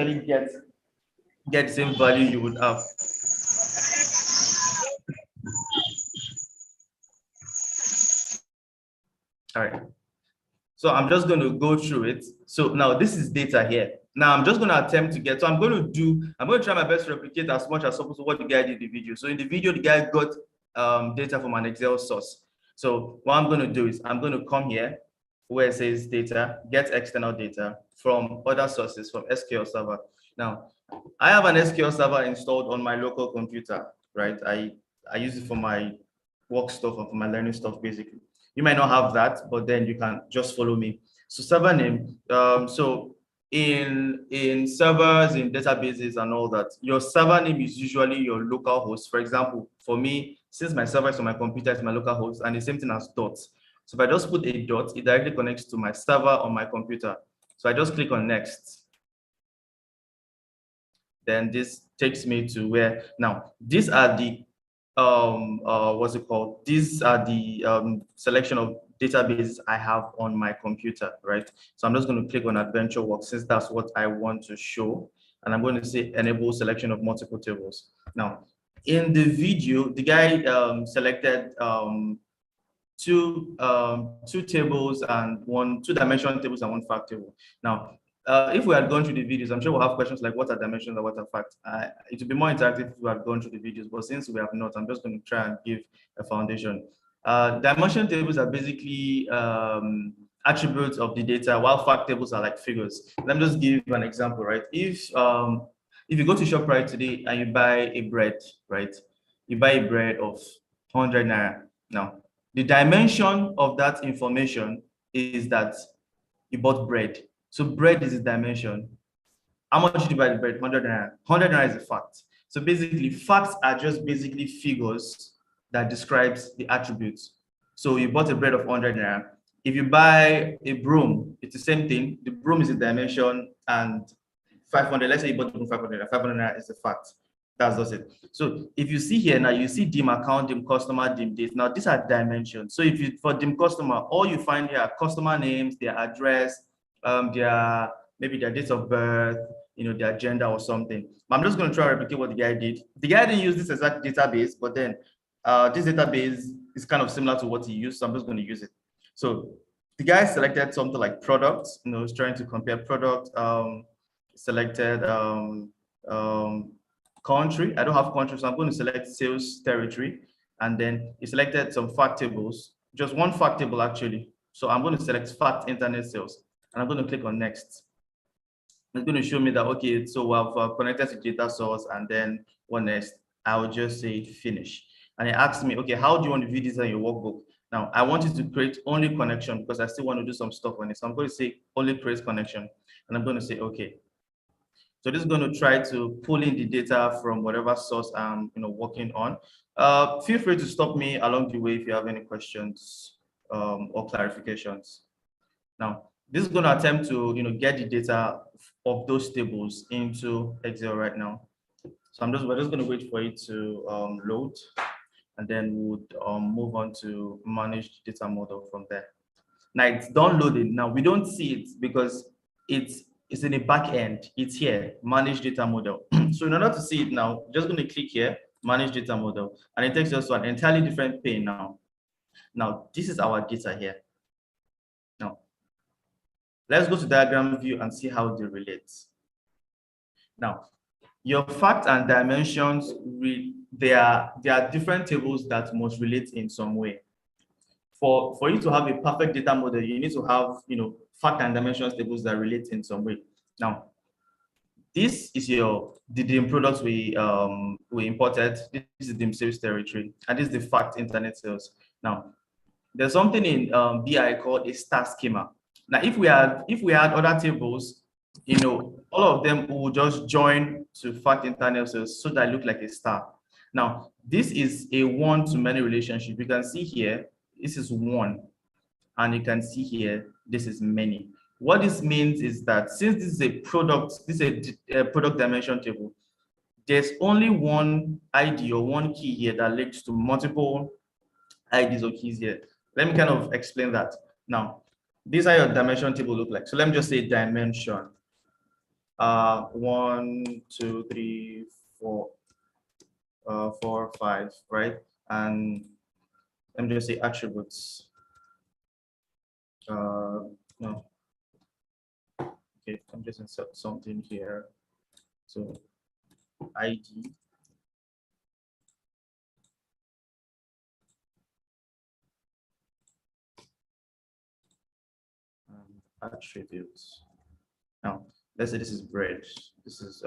actually get the same value you would have. All right. So I'm just going to go through it. So now this is data here. Now I'm just going to attempt to get, so I'm going to try my best to replicate as much as possible what the guy did in the video. So in the video, the guy got data from an Excel source. So what I'm going to do is I'm going to come here where it says data, get external data from other sources, from SQL Server. Now, I have an SQL Server installed on my local computer, right? I use it for my work stuff and for my learning stuff, basically. You might not have that, but then you can just follow me. So server name, so in servers, in databases and all that, your server name is usually your local host. For example, for me, since my server is on my computer, it's my local host, and the same thing as dots. So if I just put a dot, it directly connects to my server on my computer. So I just click on next. Then this takes me to where, now, these are the what's it called? These are the selection of databases I have on my computer, right? So I'm just going to click on AdventureWorks since that's what I want to show. And I'm going to say enable selection of multiple tables. Now, in the video, the guy selected two tables and two-dimensional tables and one fact table. Now, if we had gone through the videos, I'm sure we'll have questions like what are dimensions and what are facts. It would be more interactive if we had gone through the videos, but since we have not, I'm just going to try and give a foundation. Dimension tables are basically attributes of the data, while fact tables are like figures. Let me just give you an example, right? If you go to ShopRite today and you buy a bread, right? You buy a bread of 100 naira. Now, the dimension of that information is that you bought bread. So bread is a dimension. How much did you buy the bread? 100 naira. 100 naira is a fact. So basically, facts are just basically figures that describes the attributes. So you bought a bread of 100 naira. If you buy a broom, it's the same thing. The broom is a dimension and 500, let's say you bought the broom 500 naira is a fact. That's just it. So if you see here now, you see dim account, dim customer, dim date. Now these are dimensions. So if you for dim customer, all you find here are customer names, their address, maybe their date of birth, their gender or something. I'm just going to try to replicate what the guy did. The guy didn't use this exact database, but then this database is kind of similar to what he used, so I'm just going to use it. So the guy selected something like products, he's trying to compare product, selected country. I don't have country, so I'm going to select sales territory. And then he selected some fact tables, just one fact table actually. So I'm going to select fact internet sales. And I'm going to click on next. It's going to show me that, okay, so I've connected to data source, and then what next? I'll just say finish. And it asks me, okay, how do you want to view this in your workbook? Now, I want you to create only connection because I still want to do some stuff on it. So I'm going to say only create connection. And I'm going to say, okay. So this is going to try to pull in the data from whatever source I'm working on. Feel free to stop me along the way if you have any questions or clarifications. Now, this is going to attempt to get the data of those tables into Excel right now. So we're just going to wait for it to load, and then we'll move on to manage the data model from there. Now it's downloaded. Now we don't see it because it's in the back end. It's here, manage data model. So in order to see it now, just going to click here, manage data model, and it takes us to an entirely different pane now. Now this is our data here. Now let's go to diagram view and see how they relate. Now your fact and dimensions, they are different tables that must relate in some way. For you to have a perfect data model, you need to have fact and dimensions tables that relate in some way. Now, this is the DIM products we imported. This is DIM sales territory, and this is the fact internet sales. Now, there's something in BI called a star schema. Now, if we had other tables, all of them will just join to fact internet sales so that it look like a star. Now, this is a one-to-many relationship. You can see here, this is one, and you can see here, this is many. What this means is that since this is a product dimension table, there's only one ID or one key here that links to multiple IDs or keys here. Let me kind of explain that. Now, these are your dimension table look like. So let me just say dimension. 1, 2, 3, 4, 4, 5, right? And let me just say attributes. No. Okay, I'm just insert something here. So ID. And attributes. Now, let's say this is bread. This is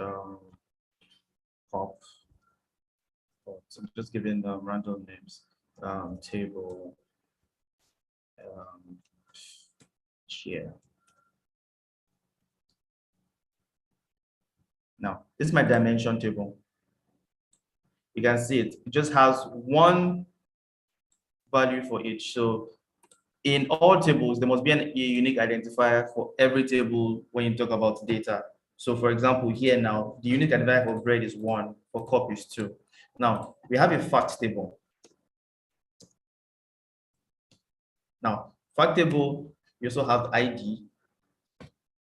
pop. So I'm just giving random names. Table. Chair. Now, this is my dimension table. You can see it. It just has one value for each. So in all tables, there must be a unique identifier for every table when you talk about data. So for example, here now, the unique identifier for bread is 1, for cup is 2. Now, we have a fact table. Now, fact table, you also have ID,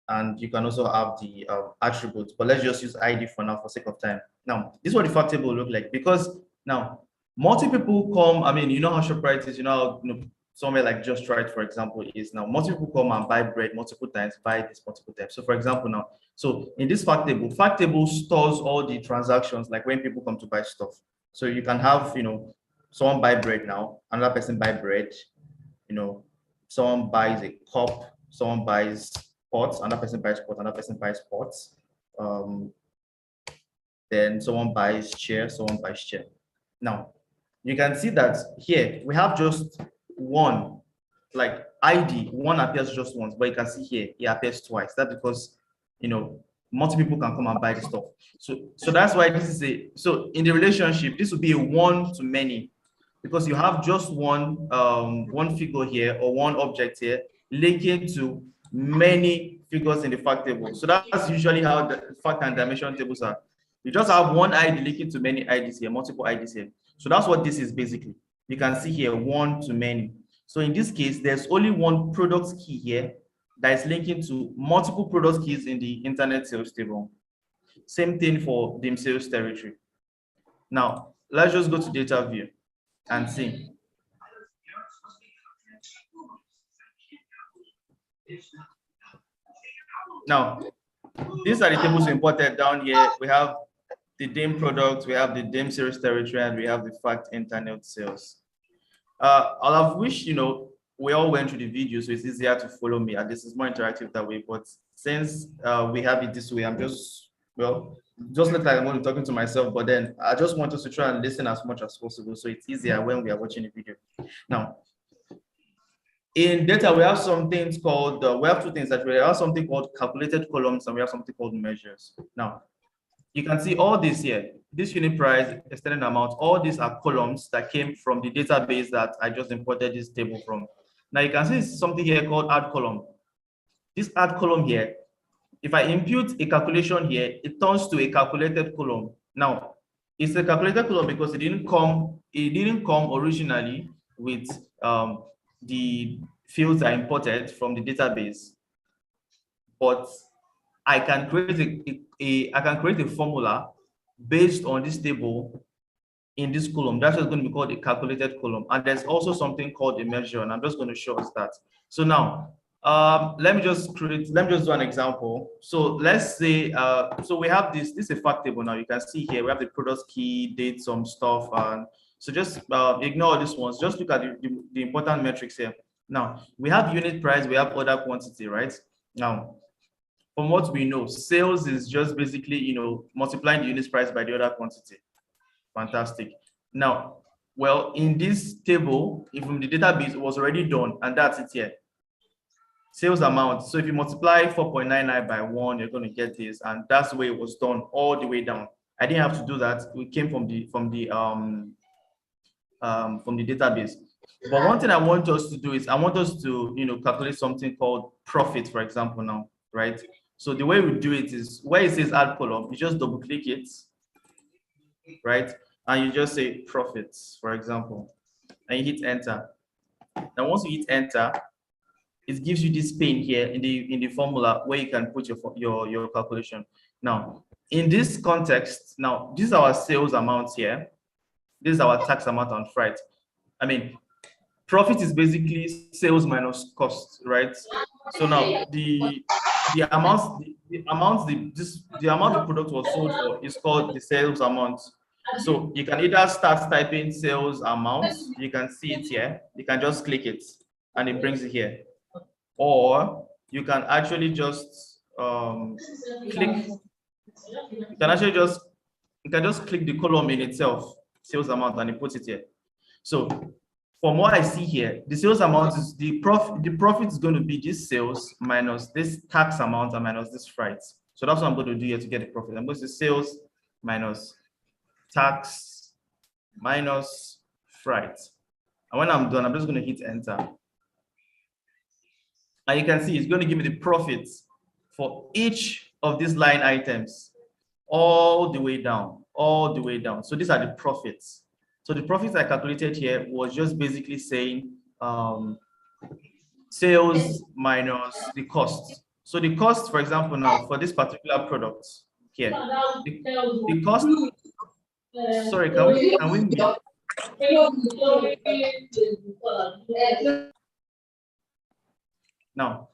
and you can also have the attributes, but let's just use ID for now for sake of time. Now, this is what the fact table will look like, because now, multi people come, I mean, you know how ShopRite is, you know, somewhere like Just Right, for example, is now multi people come and buy bread multiple times, buy this multiple times. So for example, now, so in this fact table stores all the transactions, like when people come to buy stuff. So you can have, someone buy bread now, another person buy bread, someone buys a cup, someone buys pots, another person buys pots, another person buys pots. Then someone buys chair, someone buys chair. Now, you can see that here we have just one, like ID, one appears just once, but you can see here it appears twice. That's because, multiple people can come and buy the stuff. So that's why this is so in the relationship, this would be a one to many, because you have just one figure here or one object here linking to many figures in the fact table. So that's usually how the fact and dimension tables are. You just have one ID linking to many IDs here, multiple IDs here. So that's what this is basically. You can see here one to many. So in this case, there's only one product key here that is linking to multiple product keys in the internet sales table. Same thing for the sales territory. Now, let's just go to data view and see. Now, these are the tables imported down here. We have the DIM products, we have the DIM sales territory, and we have the fact internet sales. I'll have wished, we all went through the video, so it's easier to follow me, and this is more interactive that way. But since we have it this way, I'm just look like I'm only talking to myself, but then I just want us to try and listen as much as possible, so it's easier when we are watching the video. Now, in data, we have some things called, we have two things that we have something called calculated columns, and we have something called measures. Now, you can see all this here, this unit price, extended amount, all these are columns that came from the database that I just imported this table from. Now you can see something here called add column. This add column here, if I impute a calculation here, it turns to a calculated column. Now, it's a calculated column because it didn't come originally with the fields I imported from the database, but I can create a formula based on this table in this column. That's what's going to be called a calculated column. And there's also something called a measure, and I'm just going to show us that. So now, let me just do an example. So let's say, so we have this is a fact table now. You can see here, we have the product key, date, some stuff. And so just ignore these ones. Just look at the important metrics here. Now, we have unit price, we have order quantity, right? Now, from what we know, sales is just basically, multiplying the unit price by the order quantity. Fantastic. Now, well, in this table, from the database, it was already done, and that's it here. Sales amount. So if you multiply 4.99 by 1, you're going to get this, and that's the way it was done all the way down. I didn't have to do that. We came from the database. But one thing I want us to do is I want us to calculate something called profit, for example, now, right? So the way we do it is where it says add column, you just double click it, right? And you just say profits, for example, and you hit enter. Now, once you hit enter, it gives you this pane here in the formula where you can put your calculation. Now, in this context, now this is our sales amount here. This is our tax amount on freight. I mean, profit is basically sales minus cost, right? So now the amount the amount the product was sold for is called the sales amount. So you can either start typing sales amount, you can see it here, you can just click it and it brings it here. Or you can actually just click, you can actually just click the column in itself, sales amount, and it puts it here. So from what I see here, the sales amount is the profit is going to be this sales minus this tax amount and minus this freight. So that's what I'm going to do here to get the profit. I'm going to say sales minus tax minus freight. And when I'm done, I'm just going to hit enter. And you can see it's going to give me the profits for each of these line items all the way down, all the way down. So these are the profits. So the profits I calculated here was just basically saying sales minus the cost. So the cost, for example, now for this particular product here, the cost. Sorry, can we meet? Now,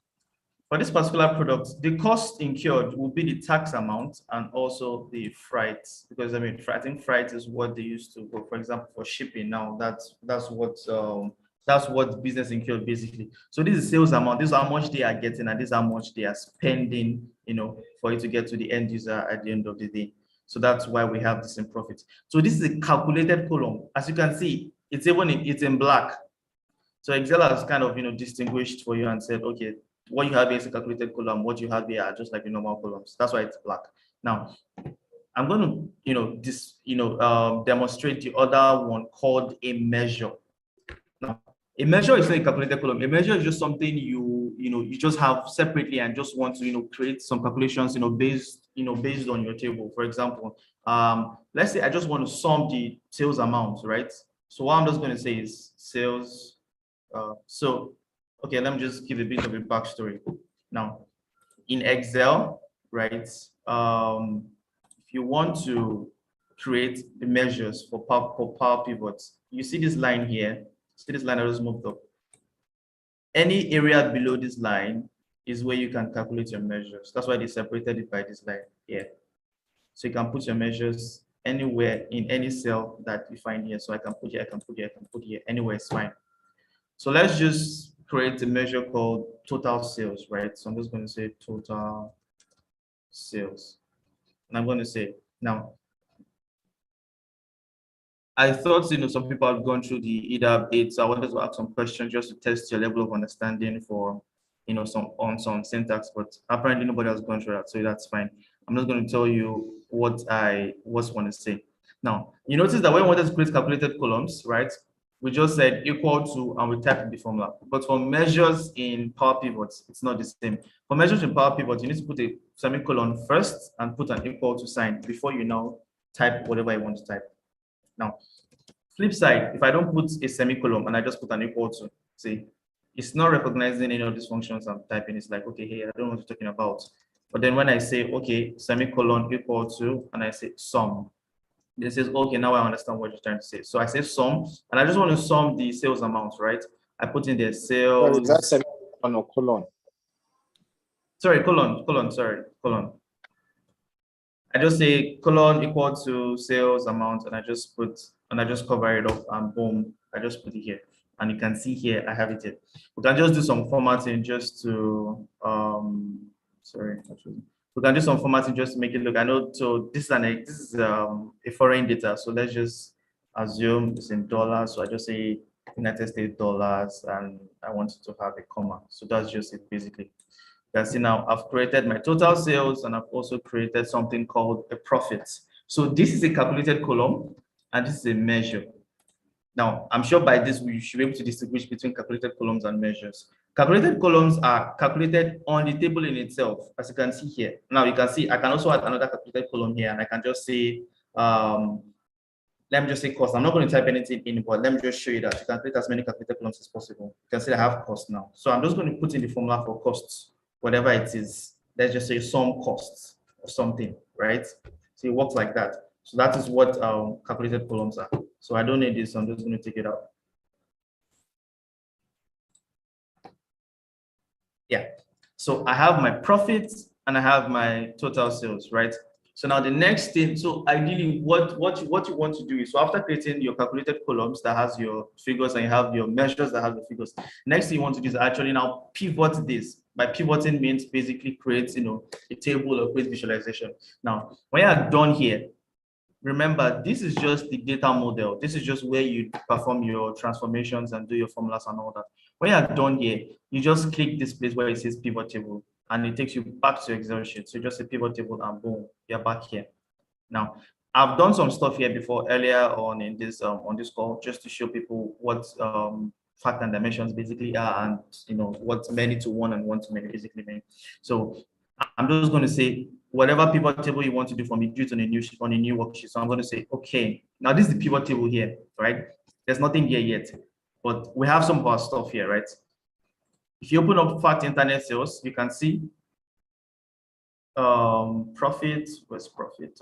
for this particular product, the cost incurred will be the tax amount and also the freight, because I mean, I think freight is what they used to go, for example, for shipping. Now that's what business incurred basically. So this is sales amount. This is how much they are getting, and this is how much they are spending, you know, for it to get to the end user at the end of the day. So that's why we have this in profit. So this is a calculated column. As you can see, it's in black. So Excel has kind of, you know, distinguished for you and said, okay, what you have here is a calculated column, what you have here are just like the normal columns. That's why it's black. Now, I'm going to, demonstrate the other one called a measure. Now, a measure is not a calculated column. A measure is just something you just have separately and just want to, create some calculations, based on your table. For example, let's say I just want to sum the sales amount, right? So what I'm just going to say is sales. Okay, let me just give a bit of a backstory. Now, in Excel, right, if you want to create the measures for power pivots, you see this line here. See this line I just moved up. Any area below this line is where you can calculate your measures. That's why they separated it by this line here. So you can put your measures anywhere in any cell that you find here. So I can put here, I can put here, I can put here, anywhere is fine. So let's just create a measure called total sales, right? So I'm just going to say total sales. And I'm going to say, now, I thought, some people have gone through the TPBIT, so I wanted to ask some questions just to test your level of understanding for, some syntax, but apparently nobody has gone through that, so that's fine. I'm just going to tell you what I want to say. Now, you notice that when we wanted to create calculated columns, right? We just said equal to, and we typed the formula. But for measures in Power Pivots, it's not the same. For measures in Power Pivots, you need to put a semicolon first and put an equal to sign before you now type whatever you want to type. Now, flip side, if I don't put a semicolon and I just put an equal to, see, it's not recognizing any of these functions I'm typing. It's like, okay, hey, I don't know what you're talking about. But then when I say, okay, semicolon equal to, and I say sum, it says, okay, now I understand what you're trying to say. So I say sum, and I just want to sum the sales amounts, right? I put in the sales. Sorry, that's semicolon or colon? Sorry, colon, sorry, colon. I just say colon equal to sales amount, and I just cover it up, and boom, I just put it here. And you can see here, I have it here. We can just do some formatting just to, we can do some formatting just to make it look. I know, so this is a foreign data. So let's just assume it's in dollars. So I just say United States dollars, and I want it to have a comma. So that's just it basically. You can see now I've created my total sales, and I've also created something called a profit. So this is a calculated column, and this is a measure. Now, I'm sure by this, we should be able to distinguish between calculated columns and measures. Calculated columns are calculated on the table in itself, as you can see here. Now, you can see I can also add another calculated column here, and I can just say let me just say cost. I'm not going to type anything in, but let me just show you that you can create as many calculated columns as possible. You can see I have cost now. So I'm just going to put in the formula for costs, whatever it is. Let's just say some costs or something, right? So it works like that. So that is what calculated columns are. So I don't need this, so I'm just going to take it out. Yeah. So I have my profits and I have my total sales, right? So now the next thing, so ideally what you want to do is, so after creating your calculated columns that has your figures and you have your measures that have the figures, next thing you want to do is actually now pivot this. By pivoting means basically create, a table or create visualization. Now, when you are done here, remember, this is just the data model. This is just where you perform your transformations and do your formulas and all that. When you're done here, you just click this place where it says pivot table and it takes you back to your Excel sheet. So just a pivot table and boom, you're back here. Now, I've done some stuff here before earlier on in this on this call just to show people what fact and dimensions basically are, and what many to one and one to many basically mean. So I'm just going to say whatever pivot table you want to do for me, do it on a new worksheet. So I'm going to say, okay, now this is the pivot table here, right? There's nothing here yet, but we have some of our stuff here, right? If you open up fact internet sales, you can see profit. Where's profit?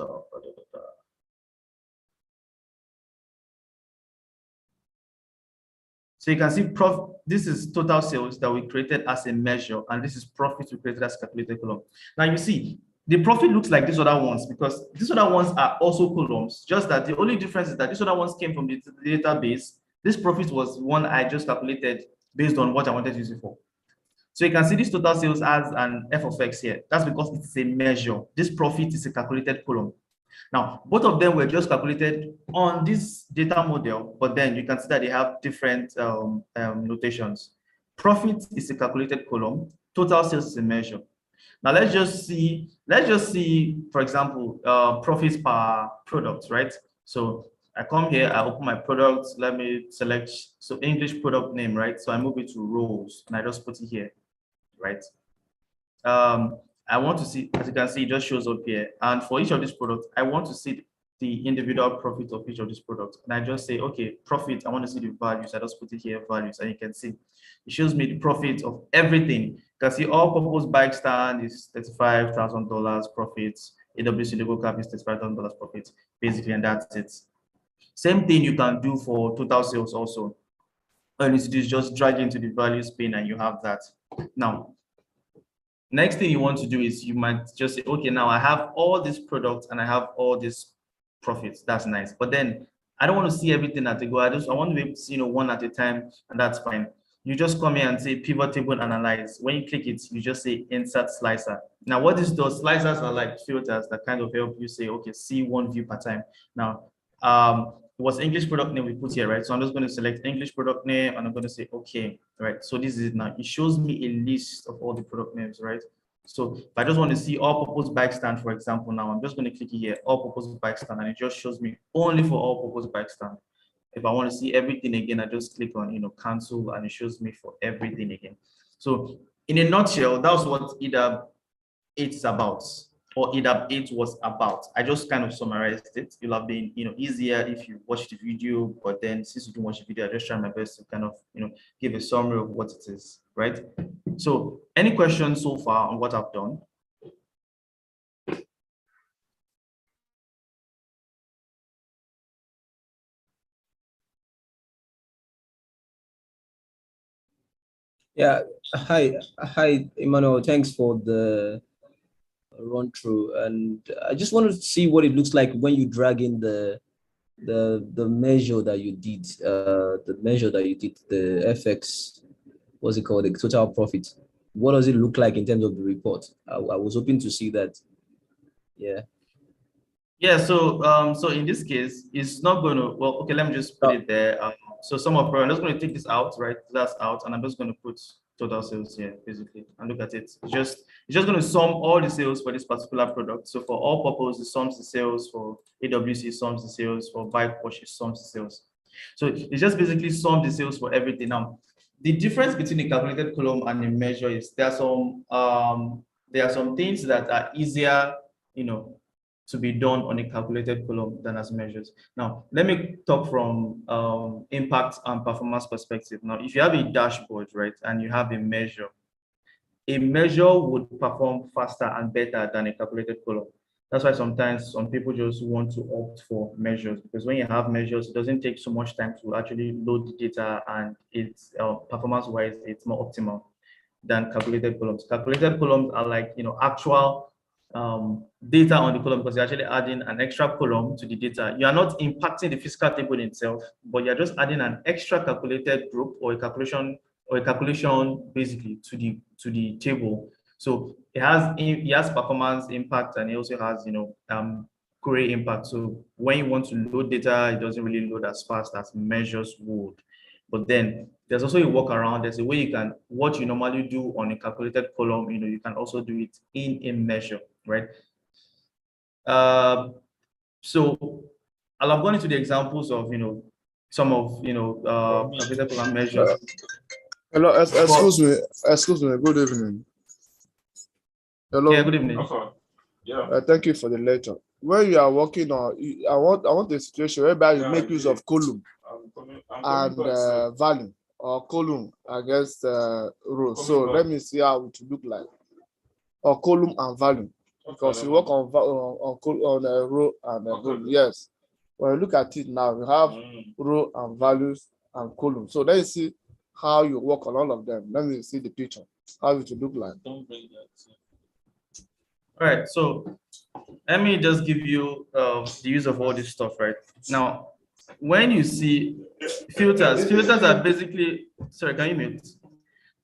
So you can see this is total sales that we created as a measure, and this is profit we created as calculated column. Now you see, the profit looks like these other ones because these other ones are also columns, just that the only difference is that these other ones came from the database. This profit was one I just calculated based on what I wanted to use it for. So you can see this total sales as an f of x here. That's because it's a measure. This profit is a calculated column. Now, both of them were just calculated on this data model, but then you can see that they have different notations. Profit is a calculated column. Total sales is a measure. Now let's just see, for example, profits per product, right? So I come here, I open my products, let me select, so English product name, right? So I move it to rows and I just put it here, right? I want to see, as you can see, it just shows up here. And for each of these products, I want to see the individual profit of each of these products. And I just say, okay, profit, I want to see the values. I just put it here, values, and you can see it shows me the profit of everything. You can see all purpose bike stand is $35,000 profits. AWC logo cap is $35,000 profits, basically, and that's it. Same thing you can do for total sales also. All you need to do is just drag into the values pane and you have that. Now, next thing you want to do is you might just say, okay, now I have all these products and I have all these profits. That's nice. But then I don't want to see everything at a go. I want to be able to see, one at a time, and that's fine. You just come here and say pivot table analyze. When you click it, you just say insert slicer. Now, what this does, slicers are like filters that kind of help you say, okay, see one view per time. Now, what's English product name we put here, right? So I'm just going to select English product name and I'm going to say, okay, right? So this is it now. It shows me a list of all the product names, right? So if I just want to see all purpose bike stand, for example, now I'm just going to click here, all purpose bike stand, and it just shows me only for all purpose bike stand. If I want to see everything again, I just click on, cancel, and it shows me for everything again. So in a nutshell, that's what either it's about, or either it was about. I just kind of summarized it. It'll have been, easier if you watched the video, but then since you didn't watch the video, I just try my best to kind of, give a summary of what it is, right? So any questions so far on what I've done? Yeah, hi, Emmanuel. Thanks for the run through, and I just wanted to see what it looks like when you drag in the measure that you did, the FX, what's it called, the total profit. What does it look like in terms of the report? I was hoping to see that. Yeah. Yeah, so in this case, it's not going to, well, okay, let me just put it there. So I'm just going to take this out, right? That's out, and I'm just going to put total sales here, basically, and look at it. It's just going to sum all the sales for this particular product. So for all purposes, it sums the sales. For AWC, sums the sales. For bike wash, it sums the sales. So it just basically sums the sales for everything. Now, the difference between a calculated column and a measure is there are some things that are easier, to be done on a calculated column than as measures. Now, let me talk from impact and performance perspective. Now, if you have a dashboard, right, and you have a measure would perform faster and better than a calculated column. That's why sometimes some people just want to opt for measures, because when you have measures, it doesn't take so much time to actually load the data, and it's performance-wise, it's more optimal than calculated columns. Calculated columns are like, actual data on the column, because you're actually adding an extra column to the data. You are not impacting the physical table in itself, but you're just adding an extra calculated group or a calculation basically to the table. So it has performance impact, and it also has query impact. So when you want to load data, it doesn't really load as fast as measures would. But then there's also a workaround. There's a way you can, what you normally do on a calculated column, you can also do it in a measure, right? So I'll go into the examples of some of calculated column measures. Hello, excuse me. Good evening. Hello. Yeah, good evening. Yeah. Thank you for the lecture. When you are working on, I want a situation whereby you make use of column and value, or column against row. So let me see how it look like. Or column and value, because you work on a row and a column. Yes. When you look at it now, we have row and values and column. So let's see how you work on all of them. Let me see the picture, how it will look like. All right, so let me just give you the use of all this stuff, right? Now, when you see filters are basically, sorry, can you mute?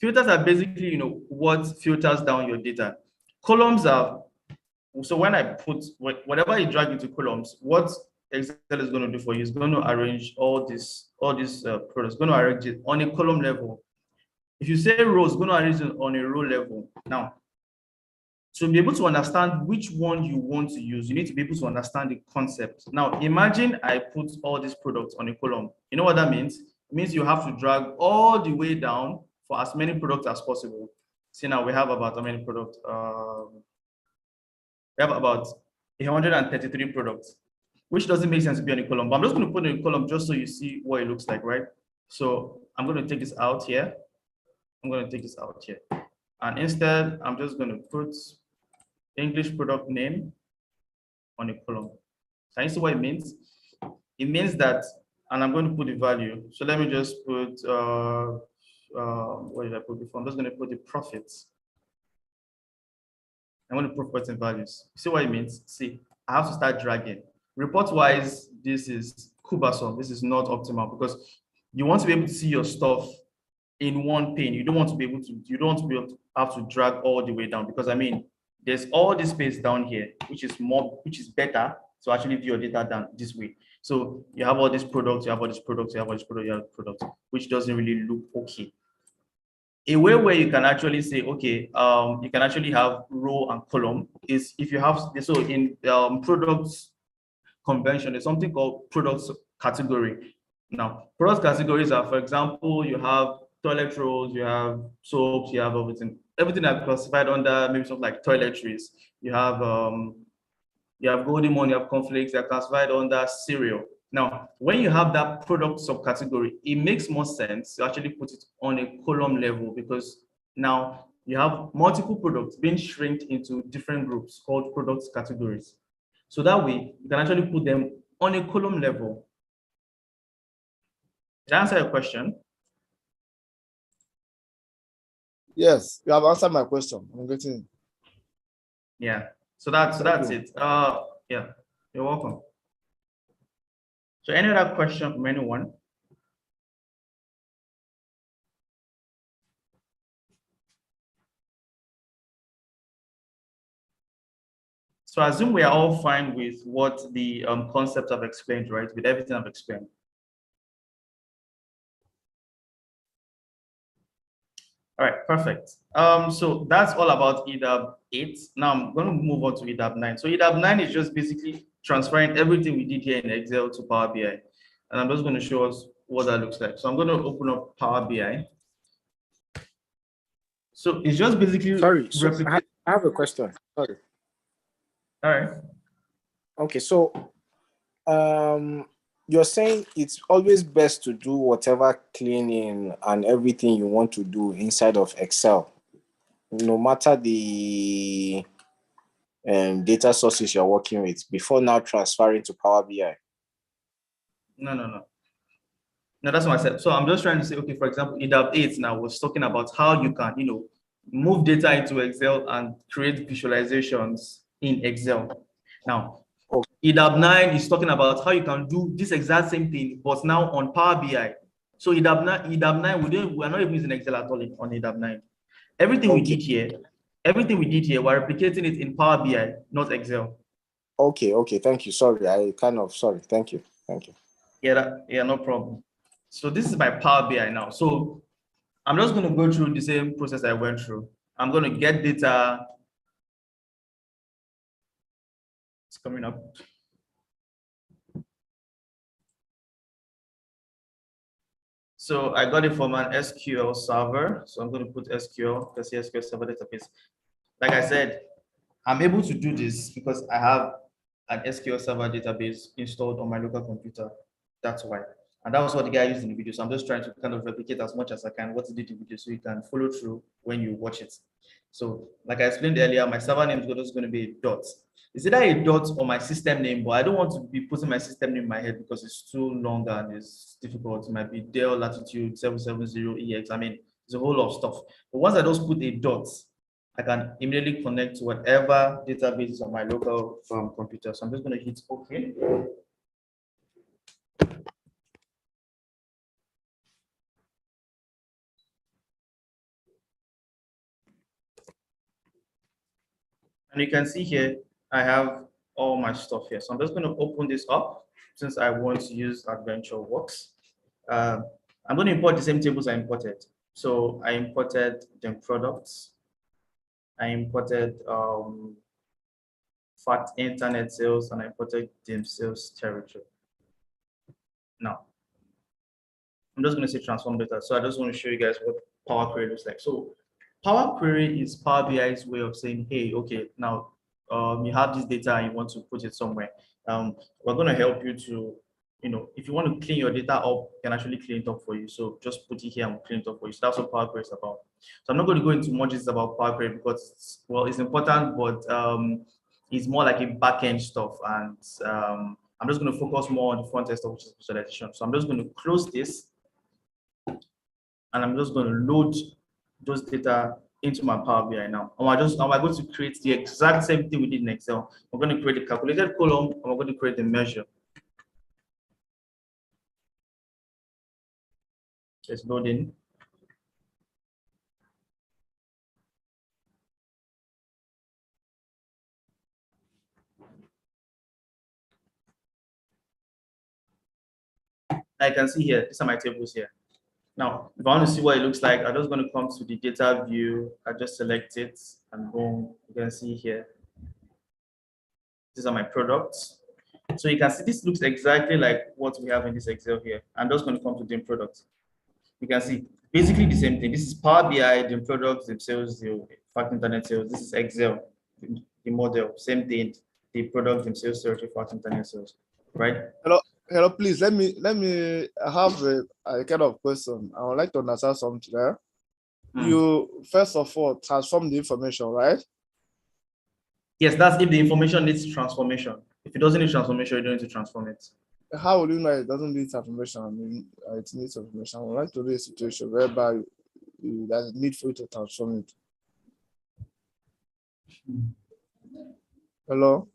Filters are basically, what filters down your data. Columns are, so when I put, whatever you drag into columns, what Excel is going to do for you is going to arrange all these products, going to arrange it on a column level. If you say rows, it's going to arrange it on a row level. Now, to be able to understand which one you want to use, you need to be able to understand the concept. Now, imagine I put all these products on a column. You know what that means? It means you have to drag all the way down for as many products as possible. See, now we have about how many products? We have about 133 products, which doesn't make sense to be on a column. But I'm just going to put it in a column just so you see what it looks like, right? So I'm going to take this out here. And instead, I'm just going to put English product name on a column. Can you see what it means? It means that, and I'm going to put the value. So let me just put, what did I put before? I'm just going to put the profits. I'm going to put profits and values. See what it means? See, I have to start dragging. Report-wise, this is cumbersome. This is not optimal, because you want to be able to see your stuff in one pane. You don't want to be able to have to drag all the way down, because there's all this space down here, which is better to actually view your data down this way. So you have all these products, you have all these products, you have all these products, you have products, which doesn't really look okay. A way where you can actually say, okay, you can actually have row and column is if you have, so in products convention, there's something called products category. Now, product categories are, for example, you have toilet rolls, you have soaps, you have everything that's classified under maybe something like toiletries. You have Golden Morn, you have cornflakes, they're classified under cereal. Now, when you have that product subcategory, it makes more sense to actually put it on a column level, because now you have multiple products being shrinked into different groups called product categories. So that way, you can actually put them on a column level. Did I answer your question? Yes, you have answered my question. I'm getting. Yeah. So that's it. Yeah, you're welcome. So any other question from anyone? So I assume we are all fine with what the concepts I've explained, right? With everything I've explained. All right, perfect. So that's all about EDAB 8. Now I'm going to move on to EDAB 9. So EDAB 9 is just basically transferring everything we did here in Excel to Power BI. And I'm just going to show us what that looks like. So I'm going to open up Power BI. So it's just basically Sorry, so I have a question. Sorry. All right. Okay, so you're saying it's always best to do whatever cleaning and everything you want to do inside of Excel, no matter the data sources you're working with, before now transferring to Power BI. No, that's what I said. So I'm just trying to say, okay, for example, EDAP 8 now was talking about how you can, move data into Excel and create visualizations in Excel. Now, EDAP 9 is talking about how you can do this exact same thing, but now on Power BI. So EDAP 9, we're not even using Excel at all on EDAP 9. Everything we did here, we're replicating it in Power BI, not Excel. Okay, thank you. Sorry, thank you. Yeah, no problem. So this is my Power BI now. So I'm just going to go through the same process I went through. I'm going to get data. It's coming up. So I got it from an SQL server. So I'm going to put SQL, that's the SQL Server database. Like I said, I'm able to do this because I have an SQL Server database installed on my local computer. That's why. And that was what the guy used in the video. So I'm just trying to kind of replicate as much as I can what he did in the video so you can follow through when you watch it. So like I explained earlier, my server name is just going to be a dot. It's either a dot or my system name, but I don't want to be putting my system name in my head because it's too long and it's difficult. It might be Dell Latitude 770EX. I mean, it's a whole lot of stuff. But once I just put a dot, I can immediately connect to whatever database is on my local computer. So I'm just going to hit OK. And you can see here, I have all my stuff here. So I'm just going to open this up since I want to use AdventureWorks. I'm going to import the same tables I imported. So I imported the products. I imported fact internet sales, and I imported dim sales territory. Now, I'm just going to say transform data. So I just want to show you guys what Power Query looks like. So Power Query is Power BI's way of saying, hey, okay, now you have this data and you want to put it somewhere. We're going to help you to, if you want to clean your data up, you can actually clean it up for you. So just put it here and we'll clean it up for you. So that's what Power Query is about. So I'm not going to go into much about Power Query because, it's important, but it's more like a backend stuff. And I'm just going to focus more on the front end stuff, which is visualization. So I'm just going to close this. And I'm just going to load those data into my Power BI now. And we're going to create the exact same thing we did in Excel. We're going to create a calculated column and we're going to create a measure. It's loading. I can see here, these are my tables here. Now, if I want to see what it looks like, I'm just going to come to the data view. I just select it and boom, you can see here. These are my products. So you can see this looks exactly like what we have in this Excel here. I'm just going to come to the products. You can see basically the same thing. This is Power BI, the products, the sales, the fact internet sales. This is Excel, the model, same thing, the product, the sales, search, fact internet sales, right? Hello, please let me have a kind of question. I would like to understand something there. You first of all transform the information, right? Yes, that's if the information needs transformation. If it doesn't need transformation, you don't need to transform it. How will you know it doesn't need transformation? I mean, it needs transformation. I would like to do a situation whereby there's a need for you to transform it. Hello?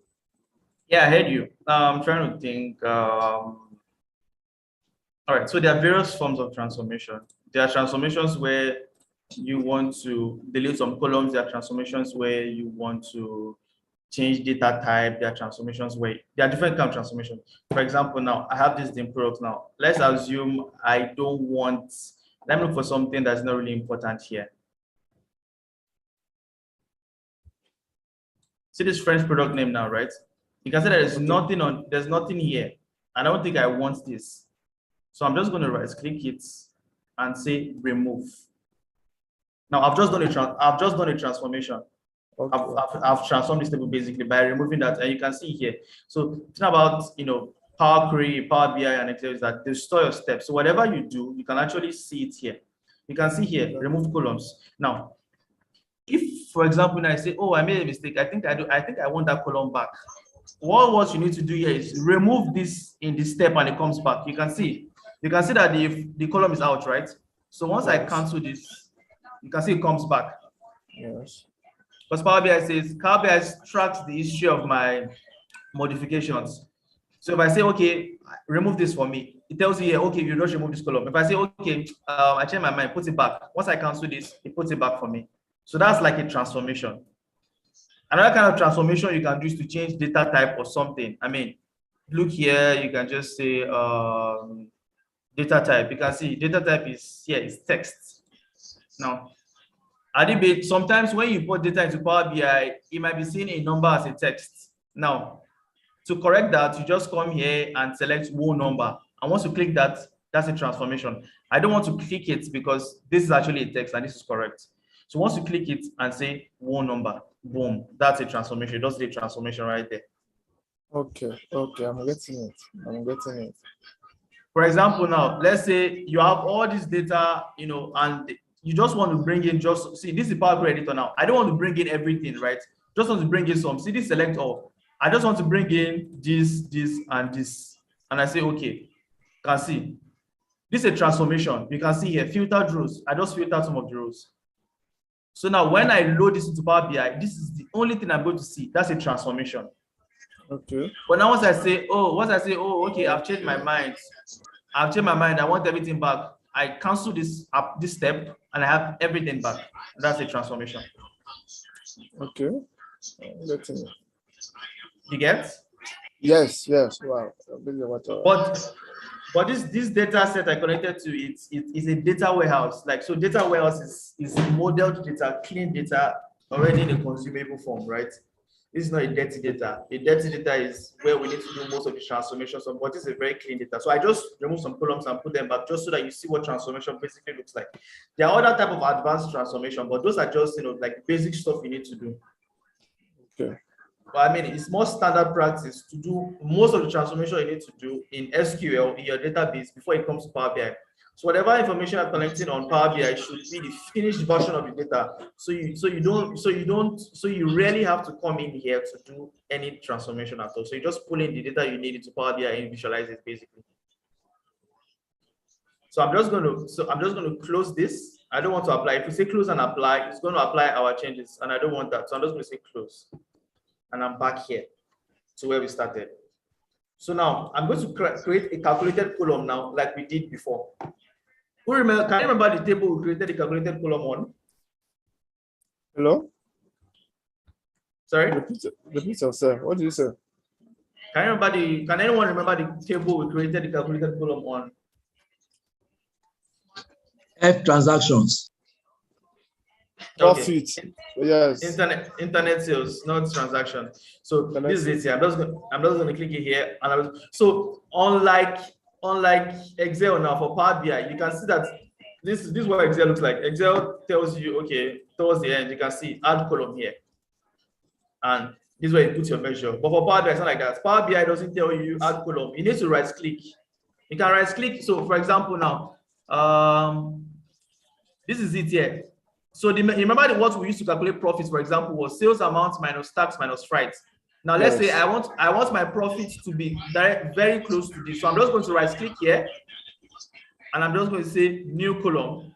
Yeah, I heard you. I'm trying to think. All right, so there are various forms of transformation. There are transformations where you want to delete some columns. There are transformations where you want to change data type. There are transformations where there are different kinds of transformations. For example, now I have this dim product now. Let's assume I don't want, let me look for something that's not really important here. See this French product name now, right? You can see that there's nothing here. I don't think I want this. So I'm just going to right click it and say remove. Now I've just done a transformation. I've transformed this table basically by removing that, and you can see here. So think about, Power Query, Power BI, and Excel is that they store your steps. So whatever you do, you can actually see it here. You can see here, remove columns. Now, if, for example, I say, oh, I made a mistake, I think I want that column back. What you need to do here is remove this in the step and it comes back. You can see that the column is out, right? So once I cancel this, you can see it comes back. Yes. Because Power BI tracks the history of my modifications. So if I say, okay, remove this for me, it tells you here, okay, you don't remove this column. If I say, okay, I change my mind, put it back. Once I cancel this, it puts it back for me. So that's like a transformation. Another kind of transformation you can do is to change data type or something. I mean, look here, you can just say data type. You can see data type is here, is text. Now, sometimes when you put data into Power BI, it might be seen a number as a text. Now, to correct that, you just come here and select whole number. And once you click that, that's a transformation. I don't want to click it because this is actually a text and this is correct. So once you click it and say whole number, boom, that's a transformation. That's the transformation right there. Okay, I'm getting it. For example, now, let's say you have all this data, and you just want to bring in see, this is Power Query Editor now. I don't want to bring in everything, right? Just want to bring in some. See this select all. I just want to bring in this, and this. And I say, okay, can see. This is a transformation. You can see here, filtered rows. I just filtered some of the rows. So now when I load this into Power BI, this is the only thing I'm going to see. That's a transformation. Okay. But now once I say, oh, okay, I've changed my mind. I want everything back. I cancel this step and I have everything back. That's a transformation. Okay. I'm getting it. You get? Yes. Wow. But this data set I connected to it is a data warehouse. Like, so data warehouse is modeled data, clean data, already in a consumable form, right? This is not a dirty data. A dirty data is where we need to do most of the transformations, but this is a very clean data. So I just remove some columns and put them back just so that you see what transformation basically looks like. There are other type of advanced transformation, but those are just, like basic stuff you need to do. Okay. But I mean, it's more standard practice to do most of the transformation you need to do in SQL in your database before it comes to Power BI. So whatever information you're collecting on Power BI should be the finished version of the data. So you rarely have to come in here to do any transformation at all. So you just pull in the data you need into Power BI and visualize it basically. So I'm just going to close this. I don't want to apply. If we say close and apply, it's going to apply our changes, and I don't want that. So I'm just going to say close. And I'm back here to where we started. So now I'm going to create a calculated column now, like we did before. Can you remember the table we created the calculated column on? Hello? Sorry? Repeat yourself. What did you say? Can anyone remember the table we created the calculated column on? F transactions. Profit. Okay. Yes. Internet sales, not transaction. So this is it here. I'm just going to click it here. So unlike Excel now for Power BI, you can see that this is what Excel looks like. Excel tells you, okay, towards the end, you can see add column here. And this is where you put your measure. But for Power BI, it's not like that. Power BI doesn't tell you add column. You need to right click. You can right click. So for example, now, this is it here. So remember what we used to calculate profits, for example, was sales amount minus tax minus freight. Now let's say I want my profits to be very close to this. So I'm just going to right click here and I'm just going to say new column.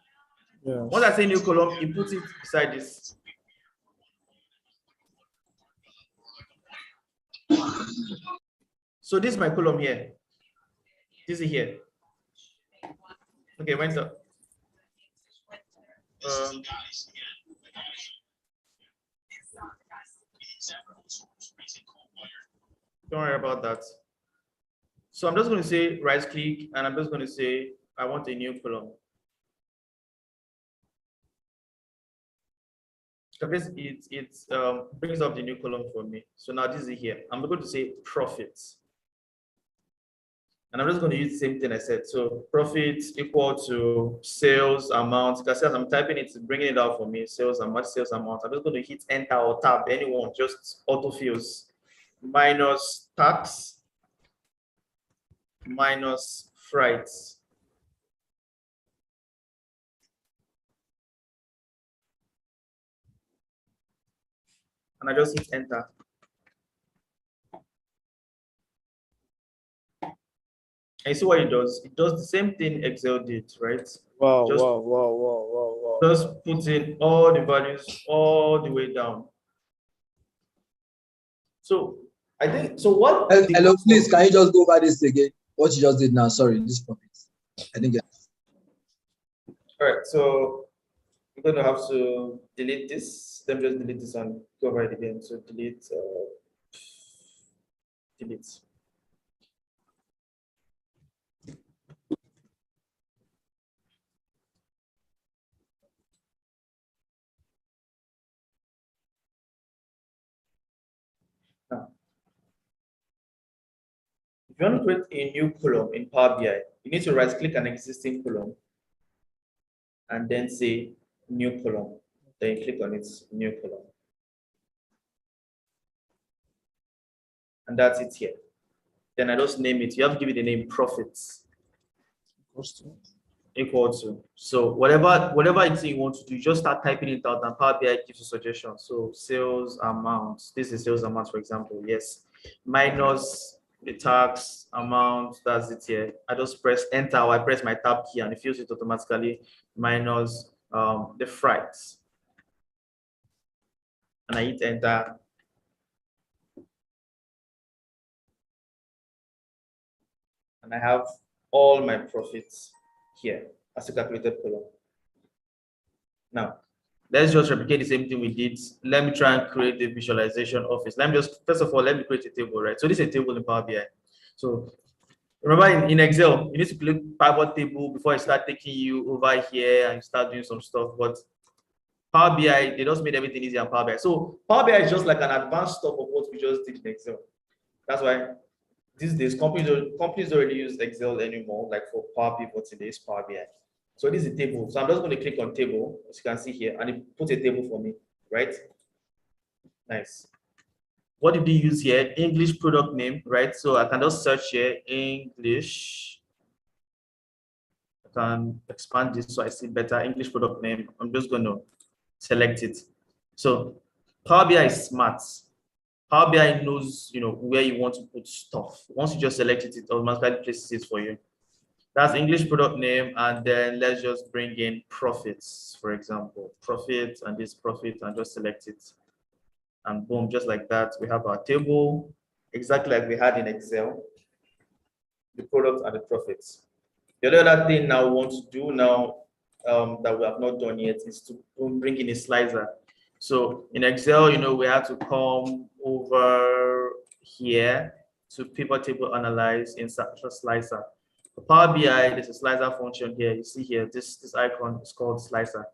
Yes. Once I say new column, you put it beside this. So this is my column here. This is here. Okay, when's up? Don't worry about that. So I'm just going to say right click and I'm just going to say I want a new column. It brings up the new column for me. So now this is here. I'm going to say profits. And I'm just going to use the same thing I said. So profit equal to sales amount. Because as I'm typing it, it's bringing it out for me. Sales amount, sales amount. I'm just going to hit enter or tab, anyone, just autofills. Minus tax, minus freight. And I just hit enter. And you see what it does? It does the same thing Excel did, right? Wow, Just, wow, wow, wow, wow, wow. just put in all the values all the way down. So I think, so what? Hello, please, can you just go over this again? What you just did now? Sorry, this profit. I didn't get it. All right, so I'm going to have to delete this. Let me just delete this and go over it again. So delete, delete. Now, if you want to create a new column in Power BI, you need to right click an existing column and then say new column. Then you click on it, new column. And that's it here. Then I just name it. You have to give it the name profits equal to. So whatever it's you want to do, you just start typing it out and Power BI gives you suggestions. So sales amount, this is sales amount, for example, yes. Minus the tax amount, that's it here. I just press enter or I press my tab key and it fills it automatically, minus the freight. And I hit enter. And I have all my profits here as a calculated column. Now, let's just replicate the same thing we did. Let me try and create the visualization office. Let me just, first of all, let me create a table, right? So this is a table in Power BI. So remember in Excel, you need to click pivot table before I start taking you over here and start doing some stuff. But Power BI, they just made everything easy on Power BI. So Power BI is just like an advanced stuff of what we just did in Excel. That's why these days companies don't really use Excel anymore, like for Power Pivot today is Power BI. So this is a table. So I'm just going to click on table, as you can see here, and it puts a table for me, right? Nice. What did we use here? English product name, right? So I can just search here, English. I can expand this so I see better English product name. I'm just going to select it. So Power BI is smart. Power BI knows, where you want to put stuff. Once you just select it, it automatically places it for you. That's English product name, and then let's just bring in profits, for example, profit and this profit, and just select it. And boom, just like that, we have our table, exactly like we had in Excel, the product and the profits. The other thing now we want to do now that we have not done yet is to bring in a slicer. So in Excel, we have to come over here to pivot table analyze in slicer. For Power BI, there's a slicer function here. You see here, this icon is called slicer.